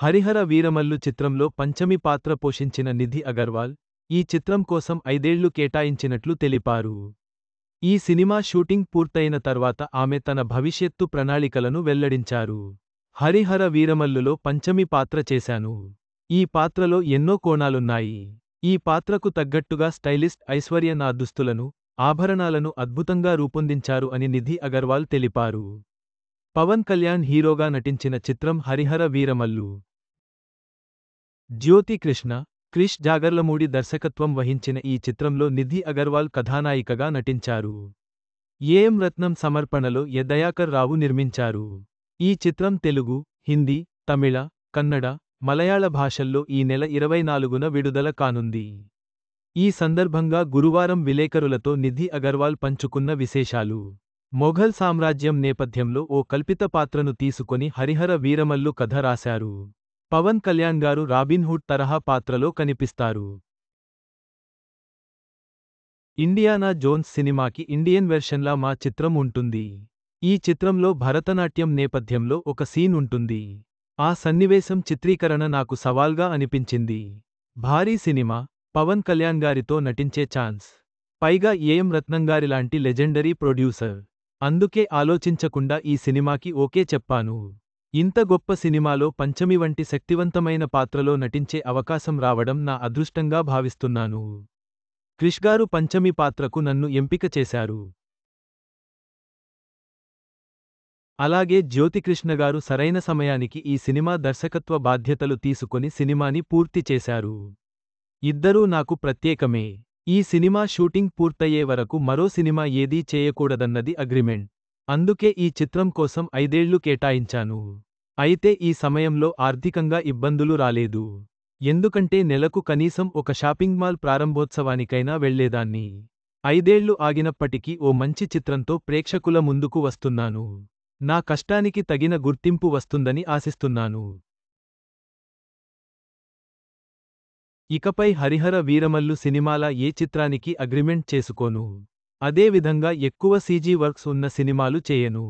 హరిహర వీరమల్లు చిత్రంలో పంచమి పాత్ర పోషించిన నిధి అగర్వాల్, ఈ చిత్రం కోసం 5 ఏళ్లు కేటాయించినట్లు తెలిపారు. ఈ సినిమా షూటింగ్ పూర్తయిన తర్వాత ఆమె తన భవిష్యత్తు ప్రణాళికలను వెల్లడించారు. హరిహర వీరమల్లులో పంచమి పాత్ర చేశాను. ఈ పాత్రలో ఎన్నో కోణాలున్నాయి. ఈ పాత్రకు తగ్గట్టుగా స్టైలిస్ట్ ఐశ్వర్య నా దుస్తులను, ఆభరణాలను అద్భుతంగా రూపొందించారు అని నిధి అగర్వాల్ తెలిపారు. పవన్ కళ్యాణ్ హీరోగా నటించిన చిత్రం హరిహర వీరమల్లు. జ్యోతి కృష్ణ, క్రిష్ జాగర్లమూడి దర్శకత్వం వహించిన ఈ చిత్రంలో నిధి అగర్వాల్ కథానాయికగా నటించారు. ఏఎం రత్నం సమర్పణలో ఎ. దయాకర్ రావు నిర్మించారు. ఈ చిత్రం తెలుగు, హిందీ, తమిళ, కన్నడ, మలయాళ భాషల్లో ఈ నెల 24న విడుదల కానుంది. ఈ సందర్భంగా గురువారం విలేకరులతో నిధి అగర్వాల్ పంచుకున్న విశేషాలు. మొఘల్ సామ్రాజ్యం నేపథ్యంలో ఓ కల్పిత పాత్రను తీసుకొని హరిహర వీరమల్లు కథ రాశారు. పవన్ కళ్యాణ్ గారు రాబిన్ హుడ్ తరహా పాత్రలో కనిపిస్తారు. ఇండియానా జోన్స్ సినిమాకి ఇండియన్ వెర్షన్లా మా చిత్రం ఉంటుంది. ఈ చిత్రంలో భరతనాట్యం నేపథ్యంలో ఒక సీన్ ఉంటుంది. ఆ సన్నివేశం చిత్రీకరణ నాకు సవాల్గా అనిపించింది. భారీ సినిమా, పవన్ కళ్యాణ్ గారితో నటించే ఛాన్స్. పైగా ఏఎం రత్నంగారిలాంటి లెజెండరీ ప్రొడ్యూసర్. అందుకే ఆలోచించకుండా ఈ సినిమాకి ఓకే చెప్పాను. ఇంత గొప్ప సినిమాలో పంచమి వంటి శక్తివంతమైన పాత్రలో నటించే అవకాశం రావడం నా అదృష్టంగా భావిస్తున్నాను. క్రిష్ గారు పంచమి పాత్రకు నన్ను ఎంపిక చేశారు. అలాగే జ్యోతికృష్ణగారు సరైన సమయానికి ఈ సినిమా దర్శకత్వ బాధ్యతలు తీసుకొని సినిమాని పూర్తి చేశారు. ఇద్దరూ నాకు ప్రత్యేకమే. ఈ సినిమా షూటింగ్ పూర్తయ్యే వరకు మరో సినిమా ఏదీ చేయకూడదన్నది అగ్రిమెంట్. అందుకే ఈ చిత్రం కోసం 5 ఏళ్లు కేటాయించాను. అయితే ఈ సమయంలో ఆర్థికంగా ఇబ్బందులు రాలేదు. ఎందుకంటే నెలకు కనీసం ఒక షాపింగ్ మాల్ ప్రారంభోత్సవానికైనా వెళ్లేదాన్ని. 5 ఏళ్లు ఆగినప్పటికీ ఓ మంచి చిత్రంతో ప్రేక్షకుల ముందుకు వస్తున్నాను. నా కష్టానికి తగిన గుర్తింపు వస్తుందని ఆశిస్తున్నాను. ఇకపై హరిహర వీరమల్లు సినిమాల ఏ చిత్రానికి అగ్రిమెంట్ చేసుకోను. అదే విధంగా ఎక్కువ సీజీ వర్క్స్ ఉన్న సినిమాలు చేయను.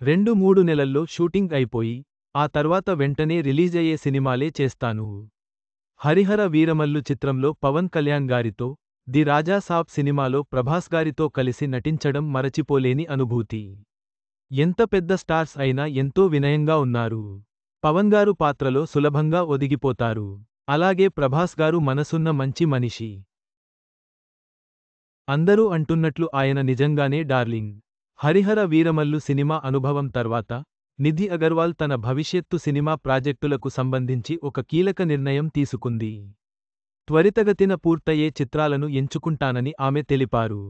2-3 నెలల్లో షూటింగ్ అయిపోయి, ఆ తర్వాత వెంటనే రిలీజయ్యే సినిమాలే చేస్తాను. హరిహర వీరమల్లు చిత్రంలో పవన్ కళ్యాణ్ గారితో, ది రాజా సాబ్ సినిమాలో ప్రభాస్ గారితో కలిసి నటించడం మరచిపోలేని అనుభూతి. ఎంత పెద్ద స్టార్స్ అయినా ఎంతో వినయంగా ఉన్నారు. పవన్ గారు పాత్రలో సులభంగా ఒదిగిపోతారు. అలాగే ప్రభాస్ గారు మనసున్న మంచి మనిషి. అందరూ అంటున్నట్లు ఆయన నిజంగానే డార్లింగ్. హరిహర వీరమల్లు సినిమా అనుభవం తర్వాత, నిధి అగర్వాల్ తన భవిష్యత్తు సినిమా ప్రాజెక్టులకు సంబంధించి ఒక కీలక నిర్ణయం తీసుకుంది. త్వరితగతిన పూర్తయ్యే చిత్రాలను ఎంచుకుంటానని ఆమె తెలిపారు.